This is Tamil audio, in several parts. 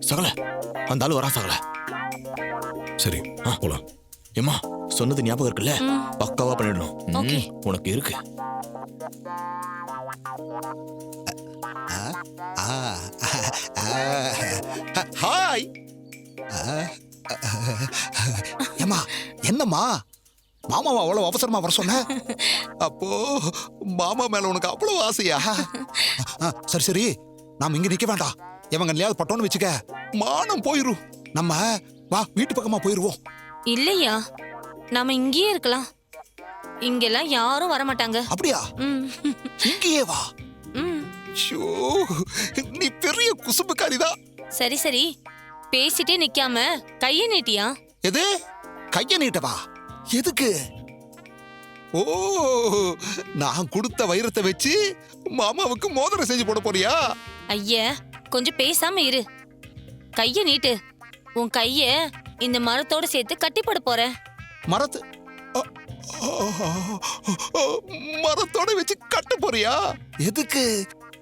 சகல, அந்த ஆளு வரா சகல. சரி போலாம். ஏம்மா சொன்னது ஞாபகம் இருக்குல்ல? பக்காவா பண்ணிடணும். உனக்கு இருக்கு. ஹாய். ஏம்மா என்னம்மா மாமாவா அவ்வளவு அவசரமா வர சொன்ன? அப்போ மாமா மேல உனக்கு அவ்வளவு ஆசையா? சரி சரி, நாம இங்க நிக்க வேண்டாம். இவங்க இல்லையாவது பட்டோன்னு வச்சுக்க, மானம் போயிரும். நம்ம வா வீட்டு பக்கமா போயிருவோம். இல்லையா, நாம இங்கேயே இருக்கலாம். இங்கெல்லாம் யாரும் வர மாட்டாங்க. அப்படியா? இங்கேயே வா. ஷோ, நீ பெரிய குசும்புக்காரிதான். சரி சரி, பேசிட்டே நிக்காம கைய நீட்டியா? எது கைய நீட்டவா? எதுக்கு? ஓ, நான் கொடுத்த வைரத்தை வச்சு மாமாவுக்கு மோதிரம் செஞ்சு போட போறியா? ஐயா, கொஞ்சம் பேசாம இரு. கைய நீட்டு. உன் கைய இந்த மரத்தோட சேர்த்து கட்டி போட போற. மரத்து மரத்தோட வச்சு கட்ட போறியா? எதுக்கு?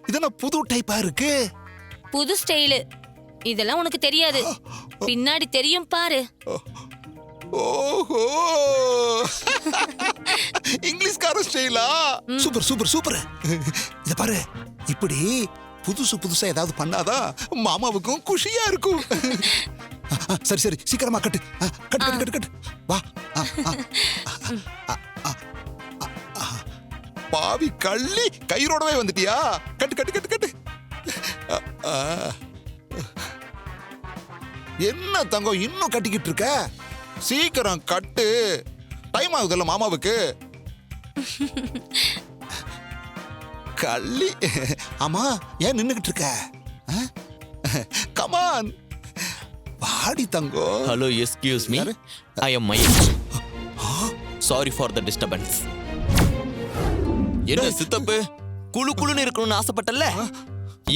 இதெல்லாம் புது டைப்பா இருக்கு. புது ஸ்டைலு. இதெல்லாம் உனக்கு தெரியாது, பின்னாடி தெரியும் பாரு. ஓஹோ, இங்கிலீஷ்கார ஸ்டைலா? Super super super. இத பாரு, இப்படி புதுசு புதுசா ஏதாவது பண்ணாதான் மாமாவுக்கும் குஷியா இருக்கும். சரி சரி, சீக்கிரமா கட்டு கட்டு கட்டு கட்டு கட்டு. வா. பாவி கள்ளி, கயிறோடவே வந்துட்டியா? கட்டு கட்டு கட்டு கட்டு. என்ன தங்கம் இன்னும் கட்டிக்கிட்டு இருக்க? சீக்கிரம் கட்டு, டைம் ஆகுதுல்ல மாமாவுக்கு. கள்ளி. ஆமா, ஏன் நின்னுகிட்டு இருக்க? கமான், வாடி தங்கோ. Hello, excuse me, I am மயக். Sorry for the disturbance. என்ன சித்தப்பு, குளு குளுன்னு இருக்கணும்னு ஆசைப்பட்டல?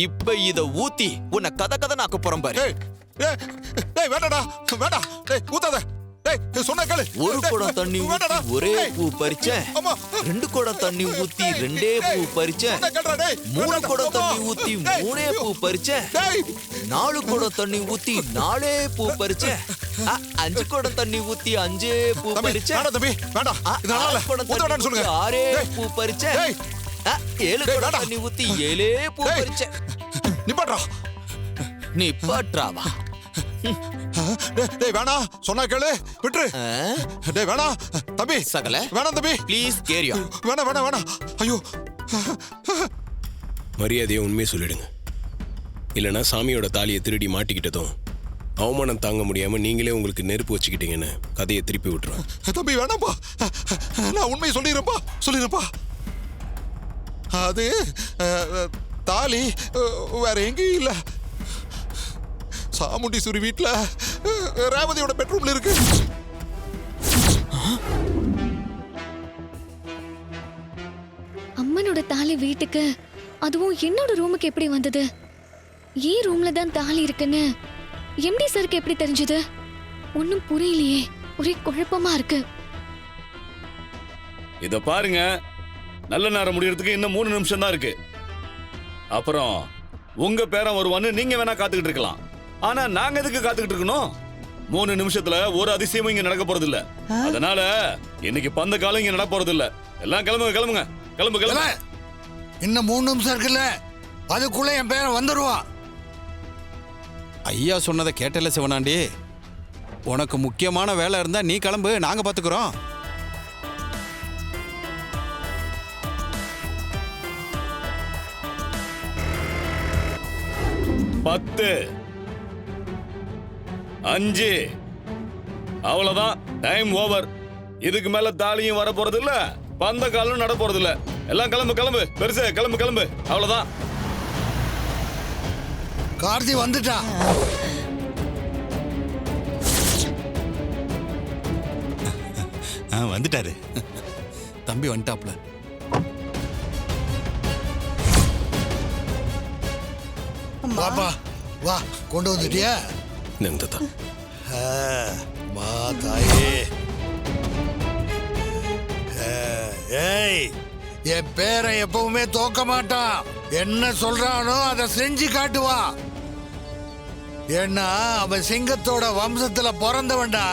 இப்ப இத ஊத்தி உன்னை கதை கதை நாக்க போறோம் பாரு. வேண்டாடா, வேண்டாம். ஊத்தாத. சொன்ன கேளு. ஒரு குடம் தண்ணி ஊத்தி ஒரே பூ பறிச்சேன். 2 குடம் தண்ணி ஊத்தி 2 பூ பறிச்சேன். 3 குடம் தண்ணி ஊத்தி 3 பூ பறிச்சேன். 4 குடம் தண்ணி ஊத்தி 4 பூ பறிச்சேன். 5 குடம் தண்ணி ஊத்தி 5 பூ பறிச்சேன். தம்பி வேண்டாம், இதனால 6 பூ பறிச்சேன். 7 குடம் தண்ணி ஊத்தி 7 பூ பறிச்சேன். நிப்பாட்றா. நிப்பாட்றாவா? டேய் வேணா, சொன்னா கேளு, விட்டுரு. டேய் வேணா தம்பி. சகல, வேணாம் தம்பி, ப்ளீஸ் கேரி ஆன். வேணா வேணா வேணா. ஐயோ, மரியாதையை உண்மையை சொல்லிடுங்க. இல்லைன்னா சாமியோட தாலியை திருடி மாட்டிக்கிட்டதும் அவமானம் தாங்க முடியாம நீங்களே உங்களுக்கு நெருப்பு வச்சுக்கிட்டீங்கன்னு கதையை திருப்பி விட்டுறோம். தம்பி வேணாம்பா, நான் உண்மையை சொல்லிடுறேன்ப்பா. அது தாலி வேற எங்கேயும் இல்ல, சாமுண்டீஸ்வரி வீட்டுல ரேவதியோட பெட்ரூம்ல இருக்கு. அம்மனோட தாலி வீட்டுக்கு, அதுவும் என்னோட ரூமுக்கு எப்படி வந்தது? ஏன் ரூம்ல தான் தாலி இருக்குன்னு எம்டி சாருக்கு எப்படி தெரிஞ்சது? ஒன்னும் புரியலையே, ஒரே குழப்பமா இருக்கு. இத பாருங்க, நல்ல நேரம் முடியறதுக்கு இன்னும் 3 நிமிஷம் தான் இருக்கு. அப்புறம் உங்க பேரன் வருவான்னு நீங்க வேணா காத்துக்கிட்டு இருக்கலாம். ஆனா நாங்க எதுக்கு காத்துக்கிட்டு இருக்கணும்? 3 நிமிஷத்துல ஒரு அதிசயமும் இங்க நடக்க போறது இல்ல. அதனால இன்னைக்கு பந்த காலம் இங்க நடக்க போறது இல்ல. எல்லாம் கிளம்புங்க கிளம்புங்க கிளம்பு. இன்னும் 3 நிமிஷம் இருக்குல்ல, அதுக்குள்ள என் பேரன் வந்துருவான். ஐயா சொன்னதை கேட்டல சிவனாண்டி. உனக்கு முக்கியமான வேலை இருந்தா நீ கிளம்பு, நாங்க பாத்துக்கிறோம். பத்து 5 அவ்வளவுதான், டைம் ஓவர். இதுக்கு மேல தாலியும் வர போறது இல்ல, பந்த காலும் நட போறது இல்ல. எல்லாம் கிளம்பு பெருசு, கிளம்பு. அவ்வளவுதான். கார்த்தி வந்துட்டா. வந்துட்டாரு. தம்பி வந்துட்டாப்ல. பாப்பா வா, கொண்டு வந்துட்டியா? நந்ததா மா தாயே, டேய், என் பேரை எப்பவுமே தோக்க மாட்டான். என்ன சொல்றானோ அதை செஞ்சு காட்டுவான். ஏன்னா அவன் சிங்கத்தோட வம்சத்துல பிறந்தவன்டா.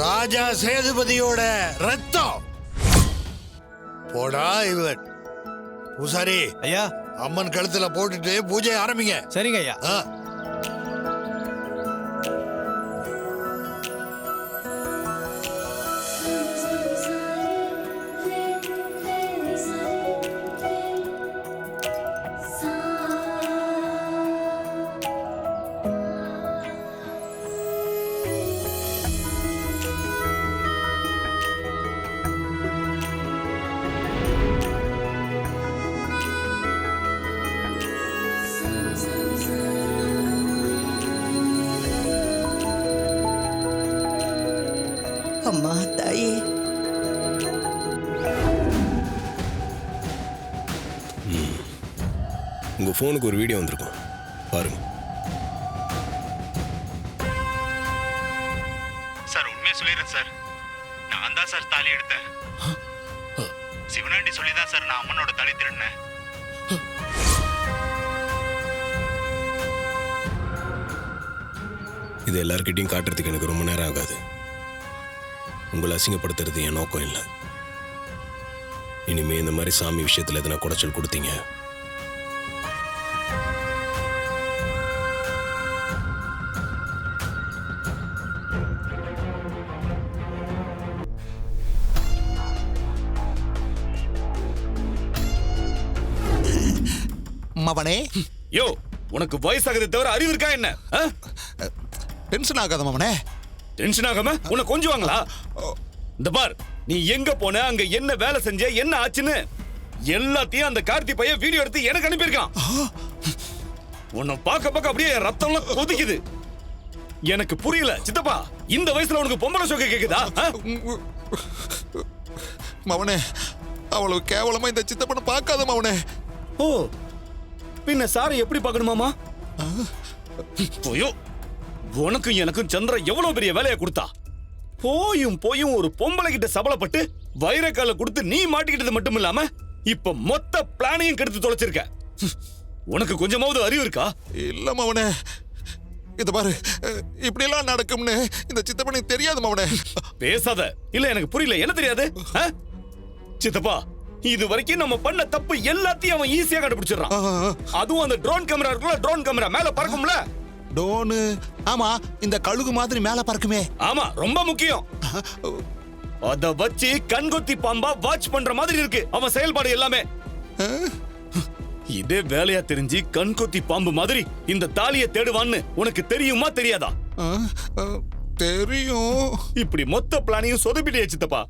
ராஜா சேதுபதியோட ரத்தம். போடா இவன். பூசாரி ஐயா, அம்மன் கழுத்துல போட்டுட்டு பூஜை ஆரம்பிங்க. சரிங்க ஐயா. ஆ. அம்மா தாயே, உங்க ஃபோனுக்கு ஒரு வீடியோ வந்திருக்கும், பாருங்க. சார் உண்மையை சொல்லிடுறேன் சார். நான் தான் சார் தாலி எடுத்தேன். சிவனாண்டி சொல்லி தான் சார் நான் அம்மனோட தாலி திருடினேன். இது எல்லார்கிட்டையும் காட்டுறதுக்கு எனக்கு ரொம்ப நேரம் ஆகாது. உங்களை அசிங்கப்படுத்துறது என் நோக்கம் இல்லை. இனிமே இந்த மாதிரி சாமி விஷயத்துல எதனா குடைச்சல் கொடுத்தீங்க, மவனே, யோ, உனக்கு வயசாகதை தவிர அறிவு இருக்கா என்ன? டென்ஷன் ஆகாத மவனே. டென்ஷன் ஆகாம உன்னை கொஞ்சுவாங்களா? இந்த பார், நீ எங்க போன, அங்க என்ன வேலை செஞ்ச, என்ன ஆச்சுன்னு எல்லாத்தையும் அந்த கார்த்தி பையன் வீடியோ எடுத்து எனக்கு அனுப்பியிருக்கான். உன்னை பார்க்க பார்க்க அப்படியே என் ரத்தம்லாம் கொதிக்குது. எனக்கு புரியல சித்தப்பா, இந்த வயசுல உனக்கு பொம்பளை சோகை கேக்குதா? மவனே, அவ்வளவு கேவலமா இந்த சித்தப்பனை பார்க்காத மவனே. ஓ, பின்ன சாரை எப்படி பார்க்கணுமாமா? போயோ, உனக்கும் எனக்கும் சந்திர எவ்வளவு பெரிய வேலையை கொடுத்தா. போயும் போயும் ஒரு பொம்பளை கிட்ட சபலப்பட்டு வைரக்கால கொடுத்து நீ மாட்டிக்கிட்டது மட்டும் இல்லாம இப்ப மொத்த பிளானையும் கெடுத்து தொலைச்சிருக்க. உனக்கு கொஞ்சமாவது அறிவு இருக்கா? இல்ல மவனே, இத பாரு, இப்படி எல்லாம் நடக்கும்னு இந்த சித்தப்பனுக்கு தெரியாது மவனே. பேசாத. இல்ல எனக்கு புரியல, என்ன தெரியாது? சித்தப்பா, இது வரைக்கும் நம்ம பண்ண தப்பு எல்லாத்தையும் அவன் ஈஸியா கண்டுபிடிச்சிடறான். அதுவும் அந்த ட்ரோன் கேமரா இருக்குல்ல, ட்ரோன் கேமரா மேல பறக்கும்ல. டோனு, ஆமா, இந்த கழுகு மாதிரி மேல பறக்குமே. ஆமா, ரொம்ப முக்கியம். அத வச்சு கண்கொத்தி பாம்பா வாட்ச் பண்ற மாதிரி இருக்கு அவன் செயல்பாடு எல்லாமே. இதே வேலையா தெரிஞ்சு கண்கொத்தி பாம்பு மாதிரி இந்த தாலியை தேடுவான்னு உனக்கு தெரியுமா தெரியாதா? தெரியும். இப்படி மொத்த பிளானையும் சொதப்பிட்டே சித்தப்பா.